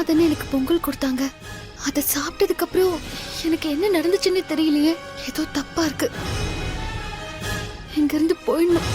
தானே எனக்கு பொங்கல் கொடுத்தாங்க. அதை சாப்பிட்டதுக்கு அப்புறம் எனக்கு என்ன நடந்துச்சுன்னு தெரியலையே. ஏதோ தப்பா இருக்கு. இங்க இருந்து போயிடணும்.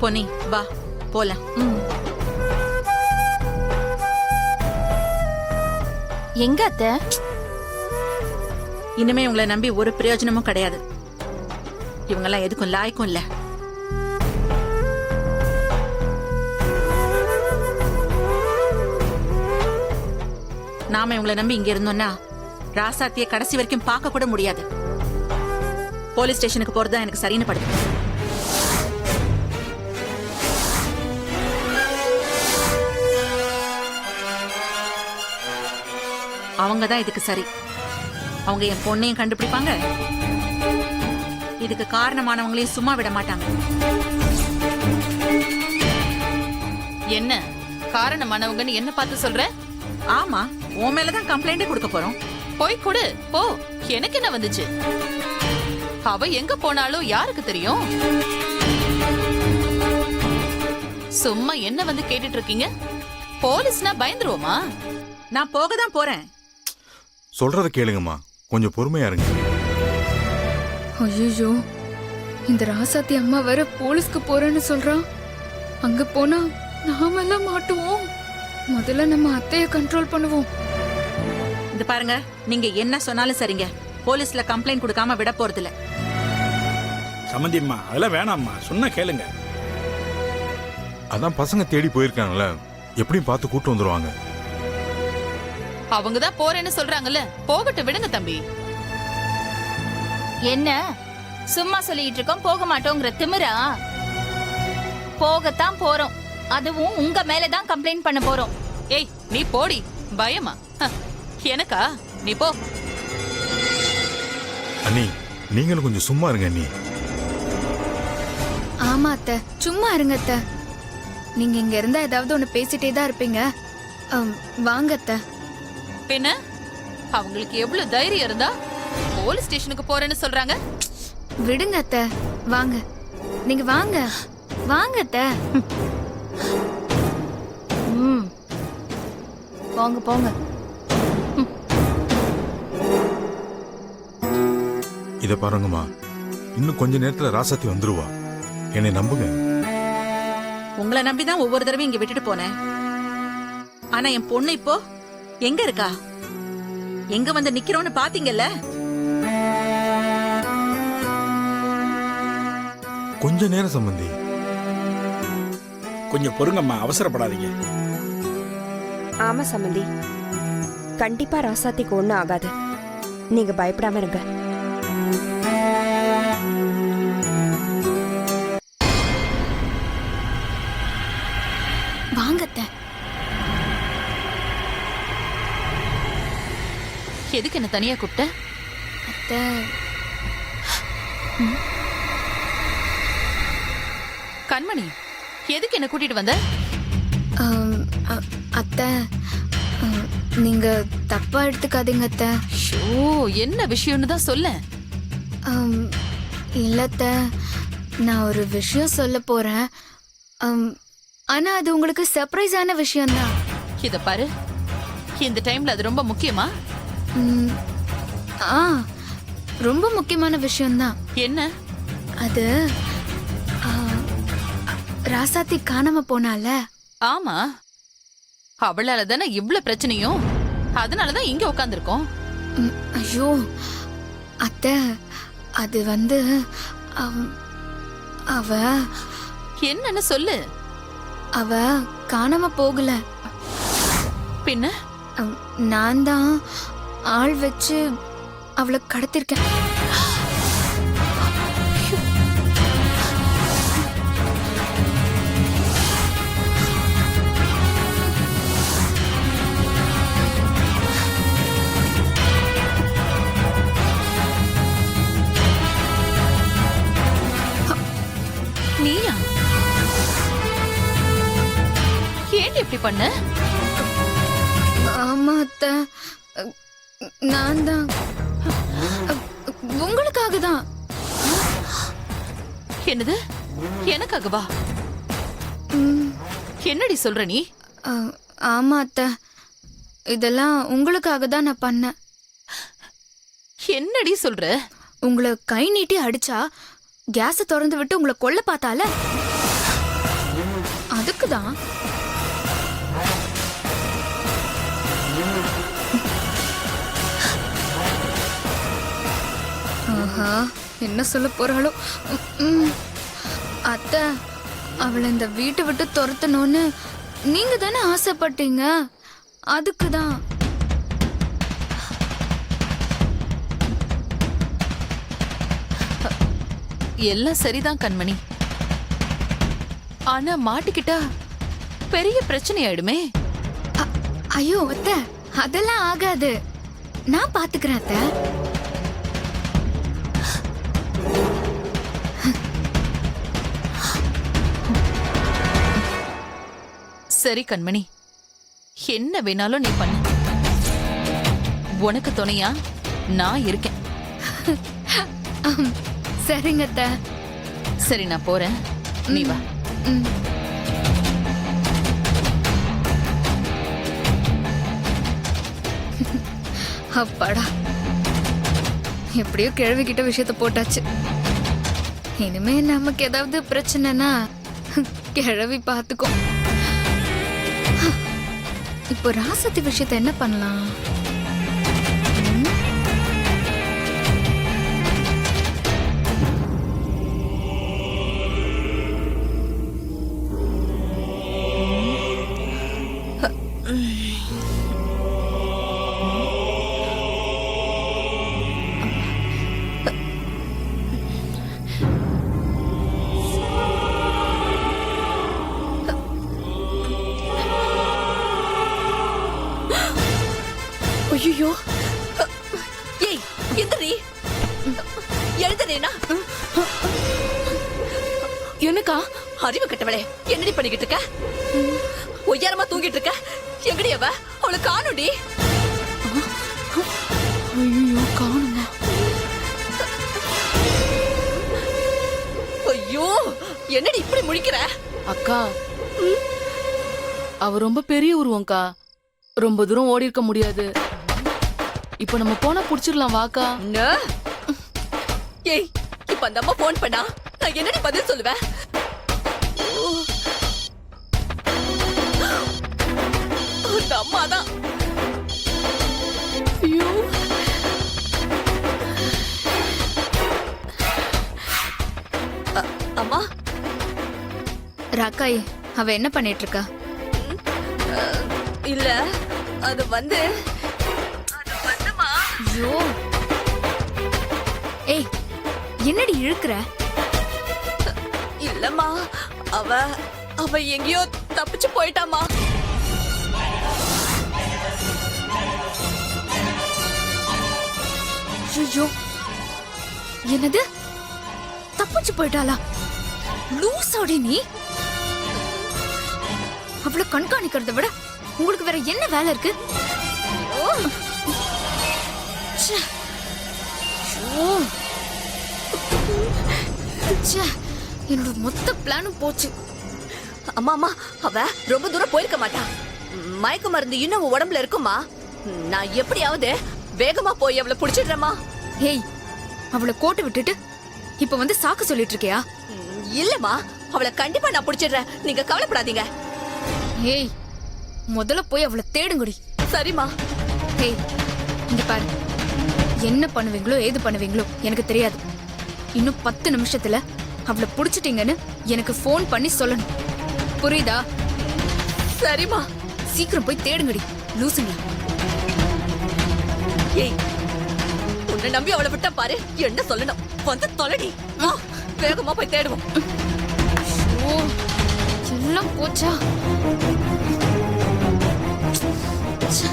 பொன்னி வா போலாம். எங்க அத்தை? இனிமே உங்களை நம்பி ஒரு பிரயோஜனமும் கிடையாது. இவங்கெல்லாம் எதுக்கும் லாய்க்கும் இல்ல. நாம இவங்களை நம்பி இங்க இருந்தோம்னா ராசாத்திய கடைசி வரைக்கும் பார்க்க கூட முடியாது. போலீஸ் ஸ்டேஷனுக்கு போறதுதான் எனக்கு சரின்னு படுது. அவங்கதான் இதுக்கு சரி. அவங்க என் பொண்ணையும் கண்டுபிடிப்பாங்க, இதுக்கு காரணமானவங்களையும் சும்மா விட மாட்டாங்க. என்ன காரணமானவங்கன்னு என்ன பார்த்து சொல்ற? ஆமா, உன் மேலதான் கம்ப்ளைண்ட் கொடுக்க போறோம். போய் கொடு போ. எனக்கு என்ன வந்துச்சு? அவ எங்க போனாலும் யாருக்கு தெரியும்? சும்மா என்ன வந்து கேட்டுட்டு இருக்கீங்க? போலீஸ்னா பயந்துருவோமா? நான் போக தான் போறேன். சொல்றத கேளுங்கம்மா, கொஞ்சம் பொறுமையா இருங்க. ஐயோ, இந்த ராசாத்தி அம்மா வேற போலீஸ்க்கு போறேன்னு சொல்றான். அங்க போனா நாமெல்லாம் மாட்டுவோம். முதல்ல நம்ம அத்தைய கண்ட்ரோல் பண்ணுவோம். இது பாருங்க, நீங்க என்ன சொன்னாலும் சரிங்க, போலீஸ்ல கம்ப்ளைண்ட் கொடுக்காம விட போறது இல்ல. சம்மந்தியம்மா, அதெல்லாம் வேணாம்மா, சொன்னா கேளுங்க. அதான் பசங்க தேடி போயிருக்காங்கல்ல, எப்படியும் பார்த்து கூட்டு வந்துருவாங்க. அவங்கதான் போறேன்னு சொல்றாங்கல்ல, போகட்டு விடுங்க தம்பி. என்ன சும்மா சொல்லிட்டு இருக்கோம், போக மாட்டோங்கிற திமிரா? போகத்தான் போறோம், அதுவும் உங்க மேலதான் கம்ப்ளைண்ட் பண்ண போறோம். ஏய் நீ போடி. பயமா? எனக்கா? நீ போ. அண்ணி, நீங்களும் கொஞ்சம் சும்மா இருங்க அண்ணி. ஆமா அத்தை, சும்மா இருங்க அத்தை. நீங்க இங்க இருந்தா ஏதாவது ஒண்ணு பேசிட்டே தான் இருப்பீங்க. வாங்க அத்தை. பின்ன அவங்களுக்கு எவ்வளவு தைரியம் இருந்தா போலீஸ் ஸ்டேஷனுக்கு போறேன்னு சொல்றாங்க? விடுங்க அத்தை, வாங்க. நீங்க வாங்க வாங்க அத்தை. போங்க போங்க. இத பாருங்கம்மா, இன்னும் கொஞ்ச நேரத்துல ராசாத்தி வந்துருவா. என்னை நம்புங்க. உங்களை நம்பிதான் ஒவ்வொரு தடவையும் இங்க விட்டுட்டு போனேன். ஆனா என் பொண்ணு இப்போ எங்க இருக்கா? எங்க வந்து நிக்கிறோன்னு பாத்தீங்கல்ல? கொஞ்ச நேரம் சம்பந்தி, கொஞ்சம் பொறுங்கம்மா, அவசரப்படாதீங்க. ஆமா சம்பந்தி, கண்டிப்பா ராசாத்திக்கு ஒண்ணும் ஆகாது. நீங்க பயப்படாம இருங்க. எதுக்கு என்ன தனியா கூப்பிட்ட? அத்தை, கண்மணி, எதுக்கு என்ன கூட்டிட்டு வந்த? அத்தை, நீங்க தப்பா எடுத்துக்காதீங்க அத்தை. ஷோ, என்ன விஷயம்னு தான் சொல்ல. இல்ல அத்தை, நான் ஒரு விஷயம் சொல்ல போறேன். ஆனா அது உங்களுக்கு சர்ப்ரைஸான விஷயம்தான். இத பாரு, இந்த டைம்ல அது ரொம்ப முக்கியமா? ஆ, ரொம்ப முக்கியமான விஷயம்தான். என்ன? அது ராசாத்தி காணாம போனால. ஆமா, அவளால தானே இவ்வளவு பிரச்சனையும். அதனாலதான் இங்க உட்காந்துருக்கோம். ஐயோ அத்தை, அது வந்து அவ என்னன்னு சொல்லு. அவ காணாம போகல. பின்ன நான் தான் ஆள் வச்சு அவளை கடத்திருக்கேன். நீயா? ஏன் இப்படி பண்ண? ஆமா அத்தை, நான் தான். உங்களுக்காக தான். என்னது? எனக்காகவா? என்னடி சொல்ற நீ? ஆமா அத்தை, இதெல்லாம் உங்களுக்காக தான் நான் பண்ணேன். என்னடி சொல்ற? உங்களை கை நீட்டி அடிச்சா கேஸ திறந்து விட்டு உங்களை கொல்ல பார்த்தால, அதுக்குதான். ஆஹா, என்ன சொல்ல போறாளோ. அத்தை, அவளை இந்த வீட்டை விட்டு துரத்தணும்னு நீங்க தானே ஆசைப்பட்டீங்க, அதுக்குதான். எல்லாம் சரிதான் கண்மணி. ஆனா மாட்டிக்கிட்டா பெரிய பிரச்சனை ஆயிடுமே. ஐயோ அத்தை, அதெல்லாம் ஆகாது. நான் பாத்துக்கிறேன் அத்தை. சரி கண்மணி, என்ன வேணாலும் நீ பண்ணு. உனக்கு துணையா நான் இருக்கேன். சரிங்க அத்தை. சரி, நான் போறேன், நீ வா. ம். அப்பாடா, எப்படியோ கிழவிக்கிட்ட விஷயத்த போட்டாச்சு. இனிமே நமக்கு ஏதாவது பிரச்சனைனா கிழவி பாத்துக்கோ. இப்போ ராசத்தி விஷயத்த என்ன பண்ணலாம்? ஐயோ, ஏய் எந்திரி, எழுதுறேனா? எனக்கா? அறிவு கட்டவளே, என்னடி பண்ணிக்கிட்டு இருக்க? ஒய்யாரமா தூங்கிட்டு இருக்க? எங்கடி அவ? அவளை காணுடி. ஐயோ, காணுமா? ஐயோ, என்னடி இப்படி முழிக்கிற? அக்கா, அவ ரொம்ப பெரிய உருவம்க்கா. ரொம்ப தூரம் ஓடி இருக்க முடியாது. இப்ப நம்ம போனா புடிச்சிடலாம், வாக்கா. ஏய், இப்ப அந்த அம்மா போன் பண்ணா நான் என்னடி பதில் சொல்லுவேன்? அந்த அம்மா தான். ஐயோ, அம்மா. ராக்காய், அவ என்ன பண்ணிட்டு இருக்கா? இல்ல, அது வந்துமா. ஐயோ, ஏய், என்னடி இழுக்கிற? இல்லம்மா, அவ எங்கேயோ தப்பிச்சு போயிட்டாமா. ஐயோ, என்னது தப்பிச்சு போயிட்டாளா? லூசாடி நீ. அவளை கண்காணிக்கிறத விட உங்களுக்கு வேற என்ன வேலை இருக்கு? ஓ. ச்சே. ஐயோ. ச்சே. என்னோட மொத்த பிளானும் போச்சு. அம்மா அம்மா, அவ ரொம்ப தூரம் போயிருக்க மாட்டா. மயக்க மருந்து இன்னும் உடம்புல இருக்குமா? நான் எப்படியாவது வேகமா போய் அவளை புடிச்சிடுறேம்மா. ஏய், அவளை கோட்டை விட்டுட்டு இப்ப வந்து சாக்கு சொல்லிட்டு இருக்கியா? இல்லம்மா, அவளை கண்டிப்பா நான் புடிச்சிடுறேன், நீங்க கவலைப்படாதீங்க. ஏய், முதல்ல போய் அவளை தேடுங்கடி. சரிம்மா. ஏய், இங்க பாரு, என்ன பண்ணுவீங்களோ ஏது பண்ணுவீங்களோ எனக்கு தெரியாது. இன்னும் 10 நிமிஷத்துல அவளை புடிச்சிட்டீங்கன்னு எனக்கு ஃபோன் பண்ணி சொல்லணும். புரியுதா? சரிம்மா. சீக்கிரம் போய் தேடுங்கடி லூசுங்களா. ஏய், உன்னை நம்பி அவளை விட்டா பாரு, என்ன சொல்லணும் வந்து தொலைடி. வா, வேகமா போய் தேடுவோம். ஓ, எல்லாம் போச்சா? ச்சே.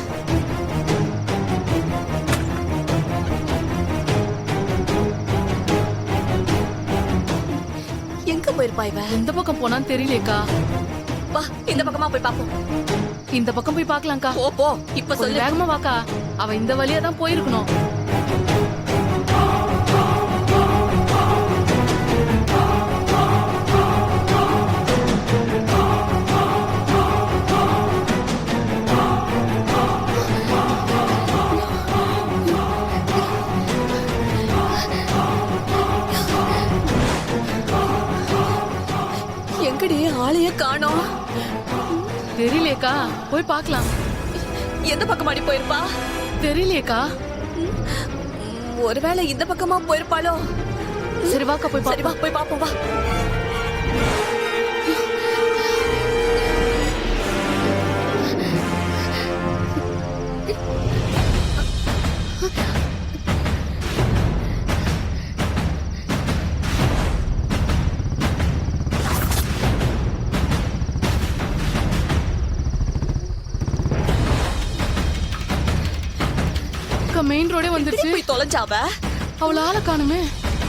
எங்க போயிருப்பா இவ? எந்த பக்கம் போனான்னு தெரியலையேக்கா. வா, இந்த பக்கமா போய் பாப்போம். இந்த பக்கம் போய் பார்க்கலாம்க்கா. போ போ, இப்ப கொஞ்சம் சொல்லு. வேகமா வாக்கா. அவ இந்த வழியா தான் போயிருக்கணும். எங்கடி ஆளையே காணோம்? தெரியலையேக்கா, போய் பார்க்கலாம். எந்த பக்கமாடி போயிருப்பா? தெரியலையேக்கா. ஒருவேளை இந்த பக்கமா போயிருப்பாளோ? சரி வாக்கா, போய் சரி வா, போய் பாப்போம் வா. மெயின் ரோடே வந்துருச்சு. போய் தொலைஞ்சாவ. அவள ஆள காணுமே.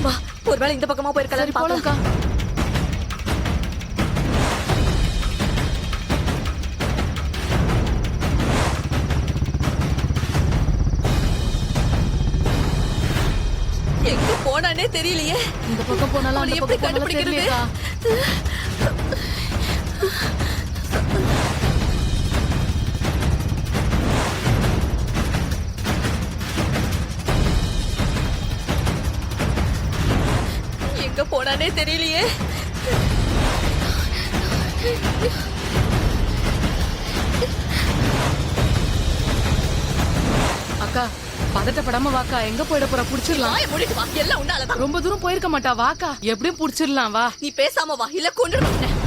வா, ஒருவேளை இந்த பக்கமா போயிருக்கலாம். சரி போலாம்க்கா. எங்க போனானே தெரியலையே. இந்த பக்கம் போனாலும் அந்த எப்படி பக்கம் போனாலும் கண்டுபிடிக்கிறது? தெரியலையேக்கா. எங்க போனானே தெரியலையே. அக்கா, பதட்டப்படாம வாக்கா. எங்க போயிட போற? புடிச்சிடலாம். வாயை மூடிட்டு வா, எல்லாம் உன்னாலதான். ரொம்ப தூரம் போயிருக்க மாட்டா. வாக்கா, எப்படியும் புடிச்சிடலாம். வா. நீ பேசாம வா, இல்ல கொன்றுடுவேன்.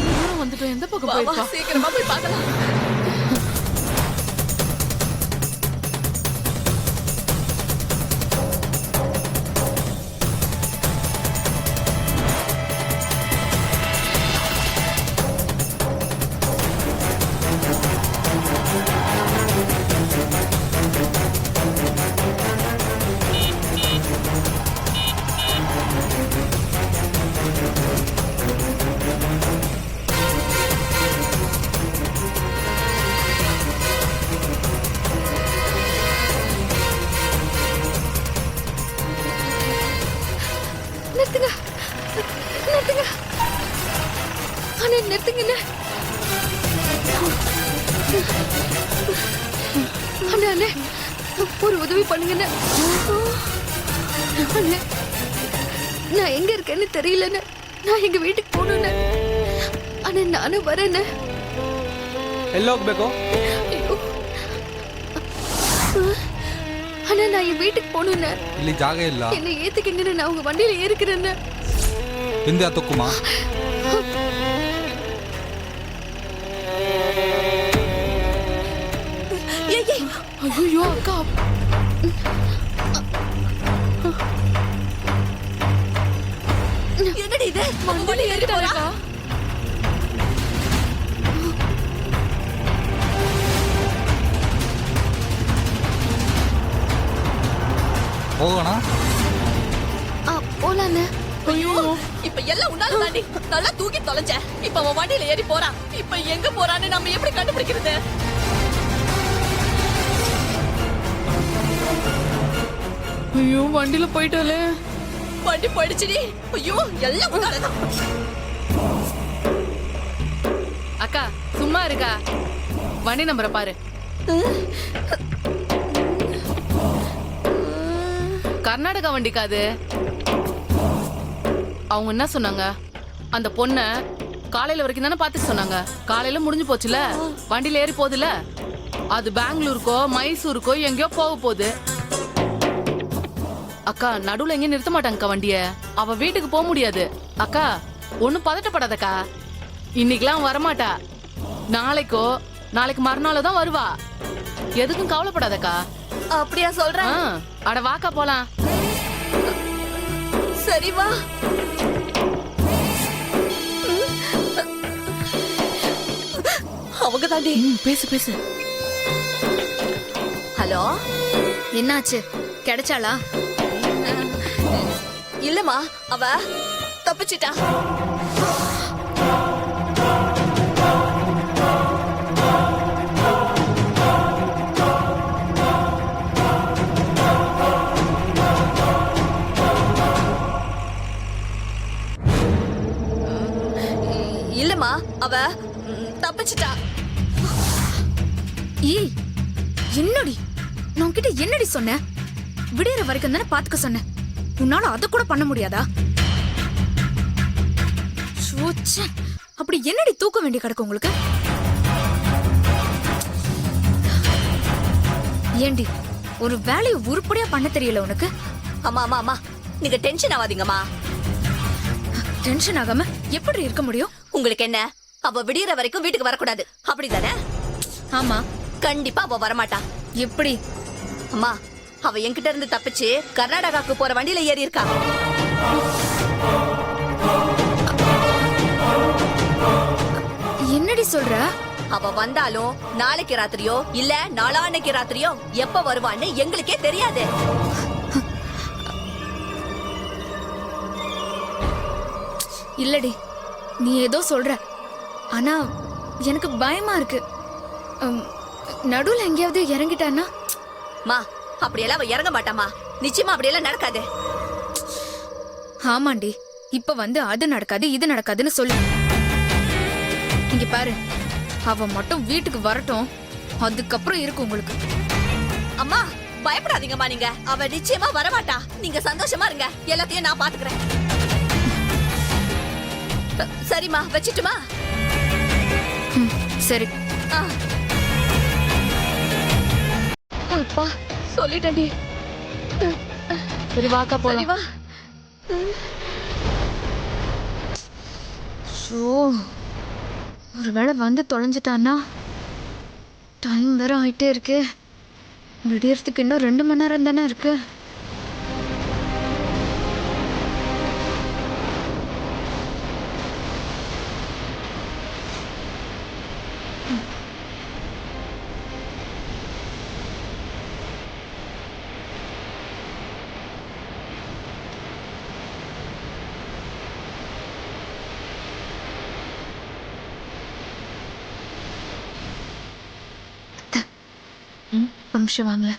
தூரம் வந்துட்டோம். எந்த பக்கம் வா, வா, போயிருப்பா? சீக்கிரமா போய் பார்க்கலாம். நிறுத்துங்க, நிறுத்துங்க, அண்ணே நிறுத்துங்க. அண்ணே, அண்ணே, ஒரு உதவி பண்ணுங்க அண்ணே. நான் எங்க இருக்கேன்னு தெரியலன்னு. நான் எங்க வீட்டுக்கு போகணும்னு. அண்ணே, நானும் வரேன்னு. ಎಲ್ಲೋಗ್ಬೇಕು? ಅಯ್ಯೋ. ஆனா நான் என் வீட்டுக்கு போகணும்னு ಇಲ್ಲಿ ಜಾಗ ಇಲ್ಲ என்ன ஏத்துக்கங்கன்னு நான் உங்க வண்டியில ஏறிக்கிறேன்னு ಹಿಂದೆ ಹತ್ತಕ್ಕುಮಾ ஏய், ஏய், ஐயோ அக்கா என்னடி இது வண்டி ஏறி போறா ಹೋಗೋಣ போலான்னு ஐயோ இப்ப எல்லாம் உன்னால தாண்டி நல்லா தூக்கி தொலைஞ்ச இப்ப அவன் வண்டியில ஏறி போறான் இப்ப எங்க போறான்னு நம்ம எப்படி கண்டுபிடிக்கிறது ஐயோ வண்டியில போயிட்டாலே வண்டி போயிடுச்சுடி ஐயோ எல்லாம் உன்னாலதான் அக்கா சும்மா இருக்கா வண்டி நம்பரை பாரு கர்நாடகா வண்டிக்கா அது அவங்க என்ன சொன்னாங்க அந்த பொண்ண காலையில வரைக்கும் தானே பார்த்து சொன்னாங்க காலையில முடிஞ்சு போச்சுல வண்டியில ஏறி போகுதுல அது பெங்களூருக்கோ மைசூருக்கோ எங்கேயோ போக போகுது அக்கா நடுவுல எங்கேயும் நிறுத்த மாட்டாங்கக்கா வண்டிய அவ வீட்டுக்கு போக முடியாது அக்கா ஒண்ணும் பதட்டப்படாதக்கா இன்னைக்கெல்லாம் வரமாட்டா நாளைக்கு மறுநாளோ தான் வருவா எதுக்கும் கவலைப்படாதக்கா அப்படியா சொல்றேன் அட வாக்கா போலாம் சரி வா அவங்க தாண்டி பேசு பேசு ஹலோ என்னாச்சு கிடைச்சாளா இல்லம்மா அவ தப்பிச்சிட்டா இல்லம்மா அவ தப்பிச்சிட்டா ஏய் என்னடி நான் உன்கிட்ட என்னடி சொன்னேன் விடியற வரைக்கும் தானே பாத்துக்க சொன்னேன் உன்னால அத கூட பண்ண முடியாதா ச்சே, அப்படி என்னடி தூக்க வேண்டிய கிடக்கு உங்களுக்கு ஏண்டி ஒரு வேலையை உருப்படியா பண்ண தெரியல உனக்கு அம்மா அம்மா அம்மா நீங்க டென்ஷன் ஆகாதீங்கம்மா டென்ஷன் ஆகாம எப்படி இருக்க முடியும் உங்களுக்கு என்ன அவ விடியற வரைக்கும் வீட்டுக்கு வரக்கூடாது அப்படிதானே ஆமா கண்டிப்பா அவ வரமாட்டா எப்படி அம்மா அவ என்கிட்ட இருந்து தப்பிச்சு கர்நாடகாக்கு போற வண்டியில ஏறி இருக்கா என்னடி சொல்ற அவ வந்தாலும் நாளைக்கு ராத்திரியோ இல்ல நாளான்னைக்கு ராத்திரியோ எப்ப வருவான்னு எங்களுக்கே தெரியாது இல்லடி நீ ஏதோ சொல்ற ஆனா எனக்கு பயமா இருக்கு நடுவுல எங்கேயாவது இறங்கிட்டான்னா மா அப்படியெல்லாம் அவ இறங்க மாட்டாமா நிச்சயமா அப்படியெல்லாம் நடக்காது ஆமாண்டி இப்ப வந்து அது நடக்காது இது நடக்காதுன்னு சொல்லு இங்க பாரு அவ மட்டும் வீட்டுக்கு வரட்டும் அதுக்கப்புறம் இருக்கு உங்களுக்கு அம்மா பயப்படாதீங்கம்மா நீங்க அவ நிச்சயமா வரமாட்டா நீங்க சந்தோஷமா இருங்க எல்லாத்தையும் நான் பாத்துக்கிறேன் சரிம்மா வச்சிட்டுமா சரி அப்பா சொல்லிட்டேன்டி சரி வாக்கா சரி போலாம் வா ஒருவேளை வந்து தொலைஞ்சிட்டான்னா டைம் வேற ஆயிட்டே இருக்கு விடியறதுக்கு இன்னும் 2 மணி நேரம் தானே இருக்கு நிமிஷம் வாங்கல